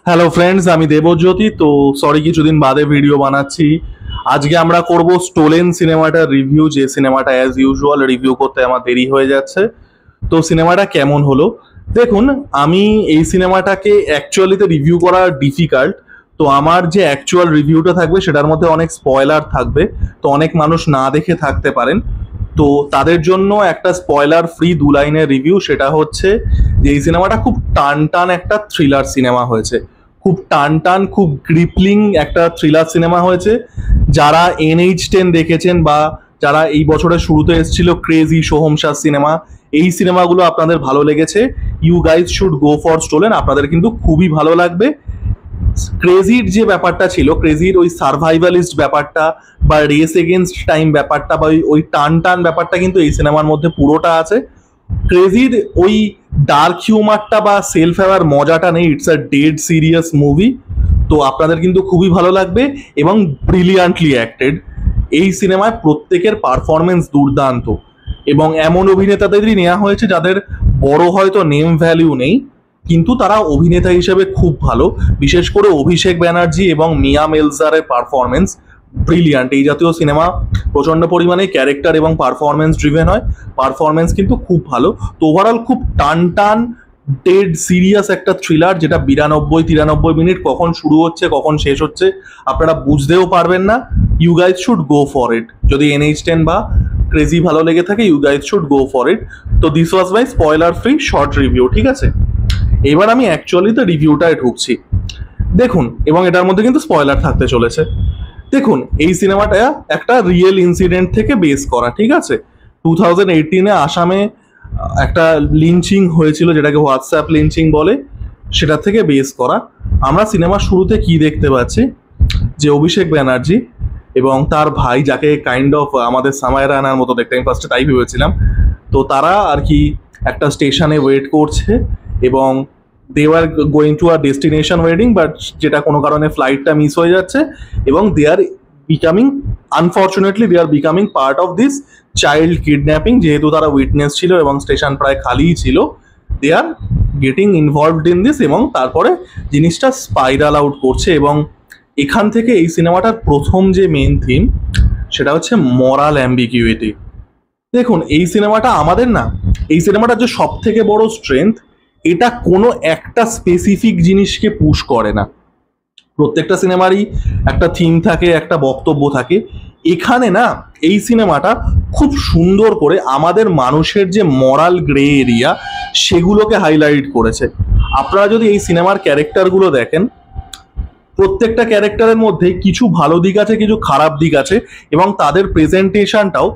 Hello friends, আমি দেবজ্যোতি। তো sorry কিছুদিন বাদে ভিডিও বানাচ্ছি। আজকে আমরা করব স্টোলেন সিনেমাটার রিভিউ, যে সিনেমাটা অ্যাজ ইউজুয়াল রিভিউ করতে আমার দেরি হয়ে যাচ্ছে। তো সিনেমাটা কেমন হলো দেখুন। আমি এই সিনেমাটাকে অ্যাকচুয়ালিতে রিভিউ করা ডিফিকাল্ট। তো আমার যে অ্যাকচুয়াল রিভিউটা থাকবে সেটার মধ্যে অনেক স্পয়লার থাকবে, তো অনেক মানুষ না দেখে থাকতে পারেন। তো তাদের জন্য একটা স্পয়লার ফ্রি 2 লাইনের রিভিউ, সেটা হচ্ছে যে এই সিনেমাটা খুব টান টান একটা থ্রিলার সিনেমা হয়েছে। খুব টান টান, খুব গ্রিপলিং একটা থ্রিলার সিনেমা হয়েছে। যারা NH10 দেখেছেন বা যারা এই বছরের শুরুতে এসেছিল ক্রেজি, সোহম শাহ সিনেমা, এই সিনেমাগুলো আপনাদের ভালো লেগেছে, you guys should go for Stolen. আপনাদের কিন্তু খুবই ভালো লাগবে। ক্রেজির যে ব্যাপারটা ছিল, ক্রেজির ওই সার্ভাইভালিস্ট ব্যাপারটা বা রেস এগেনস্ট টাইম ব্যাপারটা বা ওই টান টান ব্যাপারটা কিন্তু এই সিনেমার মধ্যে পুরোটা আছে। ক্রেজির ওই ডার্ক হিউমারটা বা সেলফ অ্যাওয়ার মজাটা নেই। It's a dead serious movie. তো আপনাদের কিন্তু খুবই ভালো লাগবে এবং ব্রিলিয়ান্টলি অ্যাক্টেড। এই সিনেমায় প্রত্যেকের পারফরমেন্স দুর্দান্ত এবং এমন অভিনেতাদেরই নেওয়া হয়েছে যাদের বড় হয়তো নেম ভ্যালিউ নেই, কিন্তু তারা অভিনেতা হিসেবে খুব ভালো। বিশেষ করে অভিষেক ব্যানার্জি এবং মিয়া মেলজারের পারফরমেন্স ব্রিলিয়ান্ট। এই জাতীয় সিনেমা প্রচন্ড পরিমাণে ক্যারেক্টার এবং পারফরমেন্স ড্রিভেন হয়। পারফরমেন্স কিন্তু খুব ভালো। তো ওভারঅল খুব টান টান ডেড সিরিয়াস একটা থ্রিলার, যেটা 92-93 মিনিট কখন শুরু হচ্ছে কখন শেষ হচ্ছে আপনারা বুঝতেও পারবেন না। You guys should go for it. যদি NH10 বা ক্রেজি ভালো লেগে থাকে, you guys should go for it. তো this was my spoiler free short review, ঠিক আছে? এবার আমি অ্যাকচুয়ালি তো রিভিউটায় ঢুকছি। দেখুন, এবং এটার মধ্যে কিন্তু স্পয়লার থাকতে চলেছে। দেখুন, এই সিনেমাটা একটা রিয়েল ইনসিডেন্ট থেকে বেস করা, ঠিক আছে? 2018-এ আসামে একটা লিঞ্চিং হয়েছিল, যেটাকে হোয়াটসঅ্যাপ লিঞ্চিং বলে, সেটা থেকে বেস করা। আমরা সিনেমার শুরুতে কি দেখতে পাচ্ছি, যে অভিষেক ব্যানার্জি এবং তার ভাই, যাকে কাইন্ড অফ আমাদের সামায় রানার মতো দেখতে, আমি ফার্স্টে তাই ভেবেছিলাম। তো তারা আর কি একটা স্টেশনে ওয়েট করছে এবং they are going to our destination wedding, but যেটা কোনো কারণে ফ্লাইটটা মিস হয়ে যাচ্ছে এবং they are becoming, unfortunately they are becoming part of this child kidnapping. যেহেতু তারা উইটনেস ছিল এবং স্টেশন প্রায় খালিই ছিল, they are getting involved in this এবং তারপরে জিনিসটা স্পাইরাল আউট করছে। এবং এখান থেকে এই সিনেমাটার প্রথম যে মেন থিম, সেটা হচ্ছে মরাল অ্যাম্বিগুইটি। দেখুন, এই সিনেমাটা আমাদের না, এই সিনেমাটার যে সব থেকে বড় স্ট্রেংথ, এটা কোনো একটা স্পেসিফিক জিনিসকে পুশ করে না। প্রত্যেকটা সিনেমারই একটা থিম থাকে, একটা বক্তব্য থাকে। এখানে না, এই সিনেমাটা খুব সুন্দর করে আমাদের মানুষের যে মরাল গ্রে এরিয়া, সেগুলোকে হাইলাইট করেছে। আপনারা যদি এই সিনেমার ক্যারেক্টারগুলো দেখেন, প্রত্যেকটা ক্যারেক্টারের মধ্যে কিছু ভালো দিক আছে, কিছু খারাপ দিক আছে, এবং তাদের প্রেজেন্টেশনটাও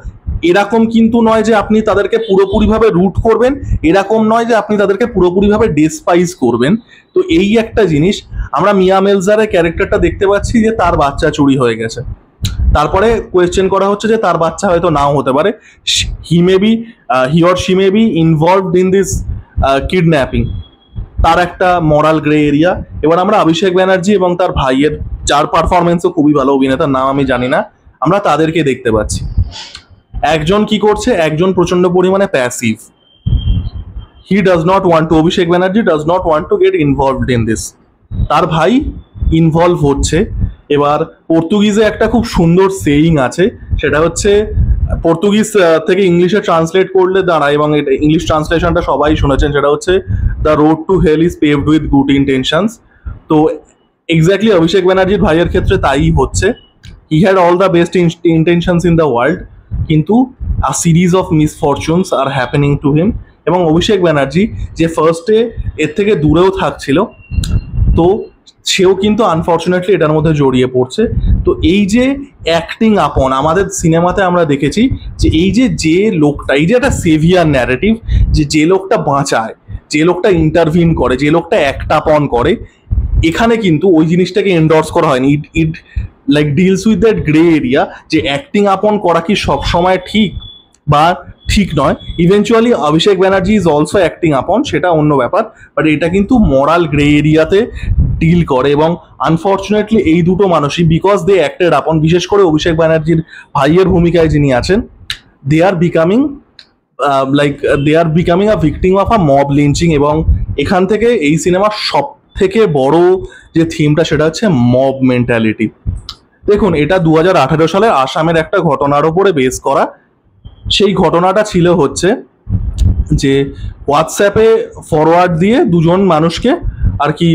এরকম কিন্তু নয় যে আপনি তাদেরকে পুরোপুরিভাবে রুট করবেন, এরকম নয় যে আপনি তাদেরকে পুরোপুরিভাবে ডেসপাইজ করবেন। তো এই একটা জিনিস আমরা মিয়া মেলজারের ক্যারেক্টারটা দেখতে পাচ্ছি, যে তার বাচ্চা চুরি হয়ে গেছে। তারপরে কোয়েশ্চেন করা হচ্ছে যে তার বাচ্চা হয়তো নাও হতে পারে, he or she may be involved in this kidnapping. তার একটা মরাল গ্রে এরিয়া। এবার আমরা অভিষেক ব্যানার্জি এবং তার ভাইয়ের, যার পারফরমেন্সও খুবই ভালো, অভিনেতার নাম আমি জানি না, আমরা তাদেরকে দেখতে পাচ্ছি। একজন কি করছে, একজন প্রচন্ড পরিমাণে passive. He does not want to, Abhishek Banerjee does not want to get involved in this. তার ভাই ইনভলভ হচ্ছে। এবার পর্তুগিজে একটা খুব সুন্দর সেইং আছে, সেটা হচ্ছে, পর্তুগিজ থেকে ইংলিশে ট্রান্সলেট করলে দাঁড়ায়, এবং এটা ইংলিশ ট্রান্সলেশনটা সবাই শুনেছেন, সেটা হচ্ছে the road to hell is paved with good intentions. তো এক্স্যাক্টলি অভিষেক ব্যানার্জির ভাইয়ের ক্ষেত্রে তাই হচ্ছে। He had all the best intentions in the world, কিন্তু a series of misfortunes are happening to him. এবং অভিষেক ব্যানার্জি যে ফার্স্টে এর থেকে দূরেও থাকছিল, তো সেও কিন্তু আনফর্চুনেটলি এটার মধ্যে জড়িয়ে পড়ছে। তো এই যে অ্যাক্টিং আপন, আমাদের সিনেমাতে আমরা দেখেছি যে এই যে লোকটা, এই যে একটা সেভিয়ার ন্যারেটিভ, যে লোকটা বাঁচায়, যে লোকটা ইন্টারভিন করে, যে লোকটা অ্যাক্ট আপন করে, এখানে কিন্তু ওই জিনিসটাকে এন্ডোর্স করা হয়নি। It like deals with that grey area, যে অ্যাক্টিং আপন করা কি সবসময় ঠিক বা ঠিক নয়। Eventually Abhishek Banerjee is also acting আপন, সেটা অন্য ব্যাপার, বাট এটা কিন্তু মরাল গ্রে এরিয়াতে ডিল করে। এবং আনফর্চুনেটলি এই দুটো মানুষই, বিকজ দে অ্যাক্টেড আপন, বিশেষ করে অভিষেক ব্যানার্জির ভাইয়ের ভূমিকায় যিনি আছেন, they are becoming they are becoming a victim of a mob lynching. এবং এখান থেকে এই সিনেমার সব থেকে বড় যে থিমটা সেটা হচ্ছে মব মেন্টালিটি। দেখুন, এটা 2018 সালে আসামের একটা ঘটনার ওপরে বেস করা। সেই ঘটনাটা ছিল হচ্ছে যে হোয়াটসঅ্যাপে ফরওয়ার্ড দিয়ে দুজন মানুষকে আর কি,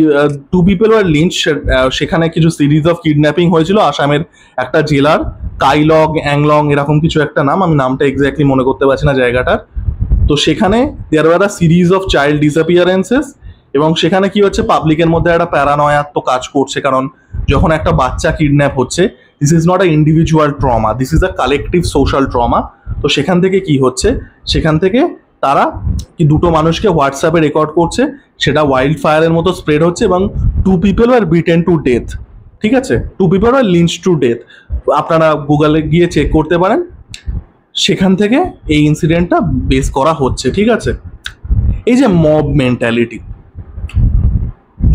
টু পিপল ওয়ার লিঞ্চ, সেখানে কিছু সিরিজ অফ কিডন্যাপিং হয়েছিল আসামের একটা জেলার, কাইলগ অ্যাংলং এরকম কিছু একটা নাম, আমি নামটা এক্স্যাক্টলি মনে করতে পারছি না জায়গাটার। তো সেখানে there were a series of child disappearances, এবং সেখানে কি হচ্ছে, পাবলিকের মধ্যে একটা প্যারানয়া তো কাজ করছে, কারণ যখন একটা বাচ্চা কিডন্যাপ হচ্ছে, this is not a individual trauma, this is a collective social trauma. তো সেখান থেকে কি হচ্ছে, সেখান থেকে তারা কি দুটো মানুষকে হোয়াটসঅ্যাপে রেকর্ড করছে, সেটা ওয়াইল্ড ফায়ারের মতো স্প্রেড হচ্ছে, এবং two people are beaten to death. ঠিক আছে, two people are lynch to death, আপনারা গুগলে গিয়ে চেক করতে পারেন। সেখান থেকে এই ইনসিডেন্টটা বেস করা হচ্ছে। ঠিক আছে, এই যে মব মেন্টালিটি,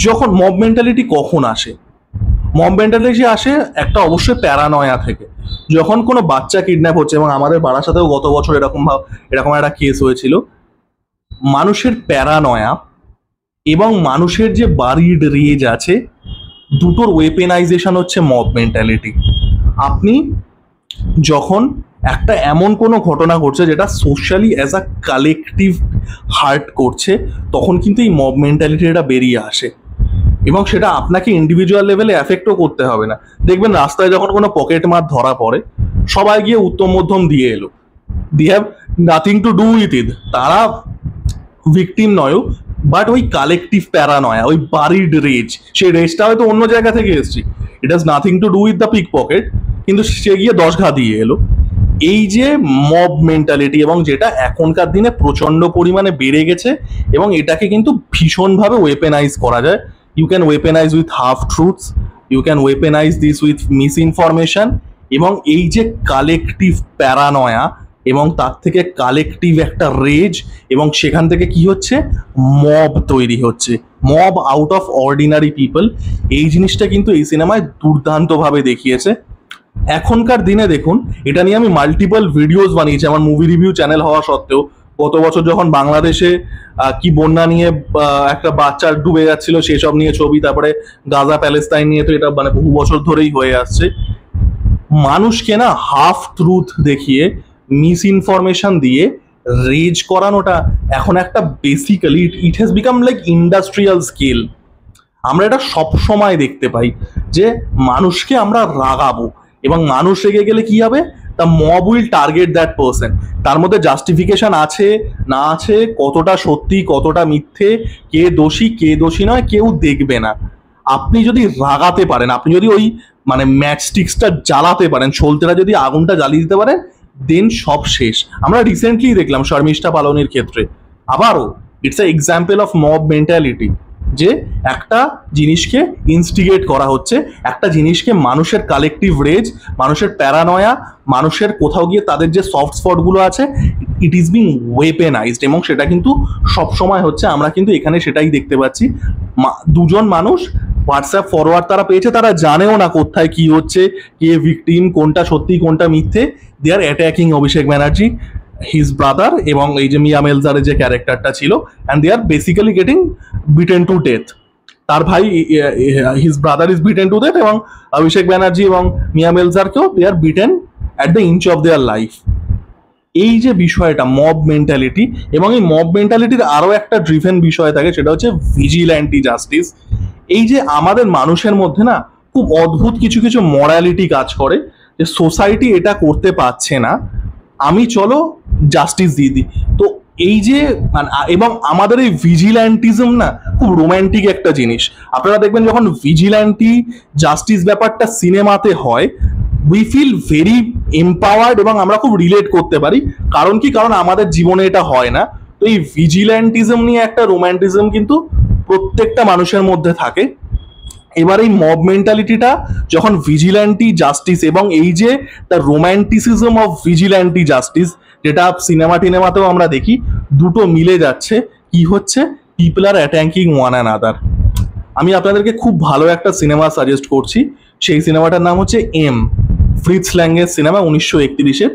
যখন মব মেন্টালিটি কখন আসে, মব মেন্টালিটি আসে একটা অবশ্যই প্যারানয়া থেকে। যখন কোনো বাচ্চা কিডন্যাপ হচ্ছে, এবং আমাদের বারাসাতেও গত বছর এরকম একটা কেস হয়েছিল, মানুষের প্যারানয়া এবং মানুষের যে বাড়ির রেজ আছে, দুটোর ওয়েপেনাইজেশন হচ্ছে মব মেন্টালিটি। আপনি যখন একটা এমন কোনো ঘটনা ঘটছে যেটা socially as a collective heart করছে, তখন কিন্তু এই মব মেন্টালিটিটা বেরিয়ে আসে, এবং সেটা আপনাকে ইন্ডিভিজুয়াল লেভেলে এফেক্টও করতে হবে না। দেখবেন রাস্তায় যখন কোনো পকেট মার ধরা পড়ে, সবাই গিয়ে উত্তম মধ্যম দিয়ে এলো, they have nothing to do with it, তারা ভিকটিম নয়ও, বাট ওই কালেকটিভ প্যারানয়া, ওই বারিড রেজ, সেই রেজটা হয়তো অন্য জায়গা থেকে এসেছি, it has nothing to do with the pickpocket, কিন্তু সে গিয়ে 10 ঘা দিয়ে এলো। এই যে মব মেন্টালিটি, এবং যেটা এখনকার দিনে প্রচন্ড পরিমাণে বেড়ে গেছে, এবং এটাকে কিন্তু ভীষণভাবে ওয়েপেনাইজ করা যায়। You can weaponize with half truths, you can weaponize this with misinformation, এবং এই যে কালেকটিভ প্যারানয়া এবং তার থেকে কালেকটিভ একটা রেজ, এবং সেখান থেকে কি হচ্ছে, মব তৈরি হচ্ছে, mob out of ordinary people. এই জিনিসটা কিন্তু এই সিনেমায় দুর্দান্তভাবে দেখিয়েছে। এখনকার দিনে দেখুন, এটা নিয়ে আমি মাল্টিপল ভিডিওস বানিয়েছি আমার মুভি রিভিউ চ্যানেল হওয়া সত্ত্বেও। গত বছর যখন বাংলাদেশে কি বন্যা নিয়ে একটা বাচ্চা ডুবে যাচ্ছিল, সেসব নিয়ে ছবি, তারপরে গাজা প্যালেস্তাইন নিয়ে, তো এটা মানে বহু বছর ধরেই হয়ে আসছে। মানুষকে না হাফ ট্রুথ দেখিয়ে, মিস ইনফরমেশন দিয়ে রেজ করানোটা এখন একটা basically it has become like industrial scale. আমরা এটা সব সময় দেখতে পাই যে মানুষকে আমরা রাগাবো, এবং মানুষ রেগে গেলে কি হবে, the mob will target that person. তার মধ্যে জাস্টিফিকেশন আছে না আছে, কতটা সত্যি কতটা মিথ্যে, কে দোষী কে দোষী নয়, কেউ দেখবে না। আপনি যদি রাগাতে পারেন, আপনি যদি ওই মানে ম্যাচস্টিক্সটা জ্বালাতে পারেন, সলতেরা যদি আগুনটা জ্বালিয়ে দিতে পারেন, দেন সব শেষ। আমরা রিসেন্টলি দেখলাম শর্মিষ্ঠা পালোনির ক্ষেত্রে, আবারও it's a example of mob mentality, যে একটা জিনিসকে ইনস্টিগেট করা হচ্ছে, একটা জিনিসকে মানুষের কালেকটিভ রেজ, মানুষের প্যারানয়া, মানুষের কোথাও গিয়ে তাদের যে সফট স্পটগুলো আছে, ইট ইজ বিং ওয়েপেনাইজড, এবং সেটা কিন্তু সব সময় হচ্ছে। আমরা কিন্তু এখানে সেটাই দেখতে পাচ্ছি, দুজন মানুষ হোয়াটসঅ্যাপ ফরওয়ার্ড তারা পেয়েছে, তারা জানেও না কোথায় কি হচ্ছে, কে ভিকটিম, কোনটা সত্যি কোনটা মিথ্যে। They are attacking Abhishek Banerjee, his brother, এবং এই যে মিয়া মেলজারের যে ক্যারেক্টারটা ছিল, and they are basically getting beaten to death. তার ভাই, his brother is beaten to death, এবং অভিষেক ব্যানার্জি এবং মিয়া মেলজারকেও they are beaten at the inch of their life. এই যে বিষয়টা মব মেন্টালিটি, এবং এই মব মেন্টালিটির আরও একটা ড্রিভেন বিষয় থাকে, সেটা হচ্ছে ভিজিল্যান্টি জাস্টিস। এই যে আমাদের মানুষের মধ্যে না খুব অদ্ভুত কিছু কিছু মরালিটি কাজ করে, যে সোসাইটি এটা করতে পারছে না, আমি চলো জাস্টিস দিয়ে দিই। তো এই যে এবং আমাদের এই ভিজিল্যান্টিজম না খুব রোম্যান্টিক একটা জিনিস। আপনারা দেখবেন যখন ভিজিল্যান্টি জাস্টিস ব্যাপারটা সিনেমাতে হয়, উই ফিল ভেরি এম্পাওয়ার্ড, এবং আমরা খুব রিলেট করতে পারি। কারণ কি, কারণ আমাদের জীবনে এটা হয় না। তো এই ভিজিল্যান্টিজম নিয়ে একটা রোম্যান্টিজম কিন্তু প্রত্যেকটা মানুষের মধ্যে থাকে। এবার এই মব মেন্টালিটিটা যখন ভিজিল্যান্টি জাস্টিস, এবং এই যে the romanticism of vigilante justice, যেটা সিনেমাতেও আমরা দেখি, দুটো মিলে যাচ্ছে, কি হচ্ছে, পিপল আর অ্যাটাকিং ওয়ান অ্যানাদার। আমি আপনাদেরকে খুব ভালো একটা সিনেমা সাজেস্ট করছি, সেই সিনেমাটার নাম হচ্ছে এম, ফ্রিটজ ল্যাংয়ের সিনেমা, 1931-এর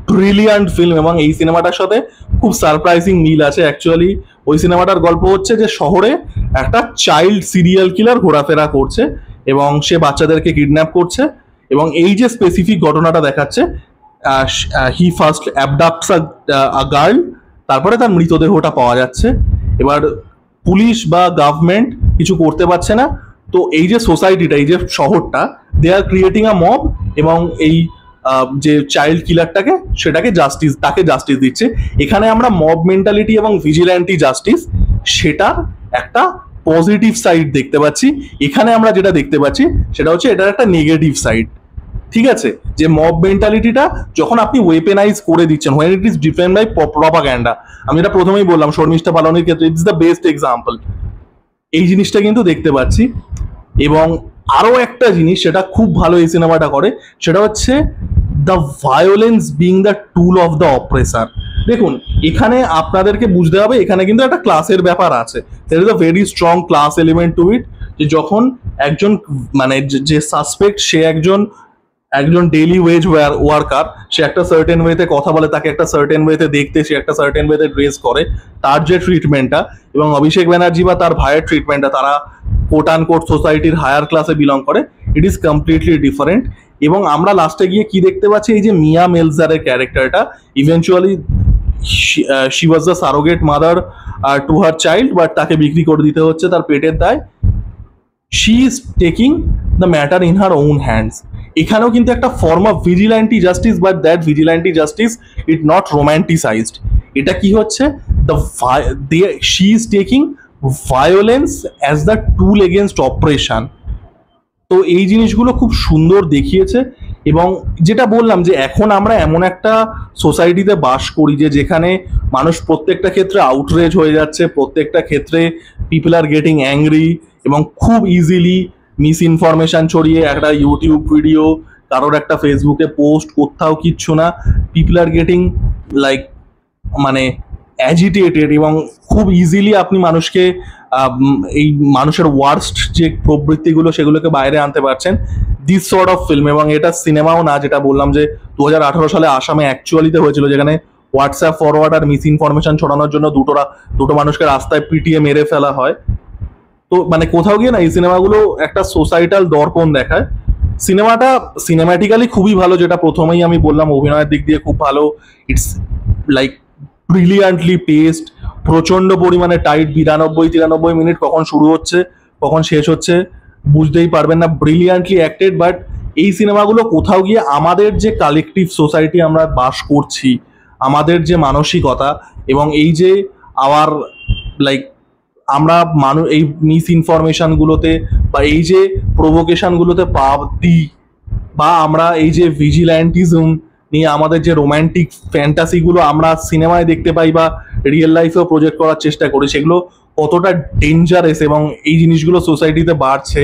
ব্রিলিয়ান্ট ফিল্ম। এবং এই সিনেমাটার সাথে খুব সারপ্রাইজিং মিল আছে। অ্যাকচুয়ালি ওই সিনেমাটার গল্প হচ্ছে যে শহরে একটা চাইল্ড সিরিয়াল কিলার ঘোরাফেরা করছে এবং সে বাচ্চাদেরকে কিডন্যাপ করছে। এবং এই যে স্পেসিফিক ঘটনাটা দেখাচ্ছে, হি ফার্স্ট অ্যাবডাক্টস আ গার্ল, তারপরে তার মৃতদেহটা পাওয়া যাচ্ছে। এবার পুলিশ বা গভর্নমেন্ট কিছু করতে পারছে না, তো এই যে সোসাইটিটা, এই যে শহরটা, দে আর ক্রিয়েটিং আ মব, এবং এই যে চাইল্ড কিলারটাকে তাকে জাস্টিস দিচ্ছে। এখানে আমরা মব মেন্টালিটি এবং ভিজিল্যান্টি জাস্টিস সেটার একটা পজিটিভ সাইড দেখতে পাচ্ছি। এখানে আমরা যেটা দেখতে পাচ্ছি সেটা হচ্ছে এটার একটা নেগেটিভ সাইড। ঠিক আছে, যে মব মেন্টালিটিটা যখন আপনি ওয়েপেনাইজ করে দিচ্ছেন, when it is defend by propaganda, আমি এটা প্রথমেই বললাম শর্মিষ্ঠা পালোনির ক্ষেত্রে ইটস দ্য বেস্ট এক্সাম্পল, এই জিনিসটা কিন্তু দেখতে পাচ্ছি। এবং আরো একটা জিনিস সেটা খুব ভালো এই সিনেমাটা করে, সেটা হচ্ছে the violence being the tool of the oppressor. দেখুন, এখানে আপনাদেরকে বুঝতে হবে এখানে কিন্তু একটা ক্লাসের ব্যাপার আছে। There is a very strong class element to it, যে যখন একজন মানে যে সাসপেক্ট সে একজন ডেইলি ওয়েজ ওয়ার্কার, সে একটা সার্টেন ওয়েতে কথা বলে, তাকে একটা সার্টেন ওয়েতে দেখতে, সে একটা সার্টেন ওয়েতে ড্রেস করে, তার যে ট্রিটমেন্টটা এবং অভিষেক ব্যানার্জি বা তার ভাইয়ের ট্রিটমেন্টটা, তারা কোট অ্যান্ড কোট সোসাইটির হায়ার ক্লাসে বিলং করে, ইট ইজ কমপ্লিটলি ডিফারেন্ট। এবং আমরা লাস্টে গিয়ে কি দেখতে পাচ্ছি, এই যে মিয়া মেলজারের ক্যারেক্টারটা, eventually she was the surrogate mother to her child, but তাকে বিক্রি করে দিতে হচ্ছে তার পেটের দায়। She is taking the matter in her own hands. এখানেও কিন্তু একটা form of vigilante justice, but that vigilante justice it not romanticized. এটা কি হচ্ছে, she is taking violence as the tool against operation. তো এই জিনিসগুলো খুব সুন্দর দেখিয়েছে। এবং যেটা বললাম যে এখন আমরা এমন একটা সোসাইটিতে বাস করি যে যেখানে মানুষ প্রত্যেকটা ক্ষেত্রে আউটরেজ হয়ে যাচ্ছে, প্রত্যেকটা ক্ষেত্রে পিপল আর গেটিং অ্যাংরি, এবং খুব ইজিলি মিস ইনফরমেশন ছড়িয়ে একটা ইউটিউব ভিডিও, কারোর একটা ফেসবুকে পোস্ট, কোথাও কিচ্ছু না, পিপল আর গেটিং লাইক মানে অ্যাজিটেটেড, এবং খুব ইজিলি আপনি মানুষকে এই মানুষের ওয়ার্স্ট যে প্রবৃত্তিগুলো সেগুলোকে বাইরে আনতে পারছেন, দিস সর্ট অফ ফিল্ম। এবং এটা সিনেমাও না, যেটা বললাম যে 2018 সালে আসামে অ্যাকচুয়ালিতে হয়েছিল, যেখানে হোয়াটসঅ্যাপ ফরওয়ার্ড আর মিস ইনফরমেশন ছড়ানোর জন্য দুটো মানুষকে রাস্তায় পিটিয়ে মেরে ফেলা হয়। তো মানে কোথাও গিয়ে না এই সিনেমাগুলো একটা সোসাইটাল দর্পণ দেখায়। সিনেমাটা সিনেম্যাটিক্যালি খুবই ভালো, যেটা প্রথমেই আমি বললাম, অভিনয়ের দিক দিয়ে খুব ভালো, ইটস লাইক ব্রিলিয়ান্টলি পেস্ট, প্রচন্ড পরিমাণে টাইট, 92-93 মিনিট কখন শুরু হচ্ছে কখন শেষ হচ্ছে বুঝতেই পারবেন না, ব্রিলিয়ান্টলি অ্যাক্টেড। বাট এই সিনেমাগুলো কোথাও গিয়ে আমাদের যে কালেকটিভ সোসাইটি আমরা বাস করছি, আমাদের যে মানসিকতা, এবং এই যে আওয়ার লাইক আমরা এই মিস ইনফরমেশনগুলোতে বা এই যে প্রভোকেশনগুলোতে পা দিই, বা আমরা এই যে ভিজিল্যান্টিজম নিয়ে আমাদের যে রোম্যান্টিক ফ্যান্টাসিগুলো আমরা সিনেমায় দেখতে পাই বা রিয়েল লাইফেও প্রজেক্ট করার চেষ্টা করি, সেগুলো কতটা ডেঞ্জারাস এবং এই জিনিসগুলো সোসাইটিতে বাড়ছে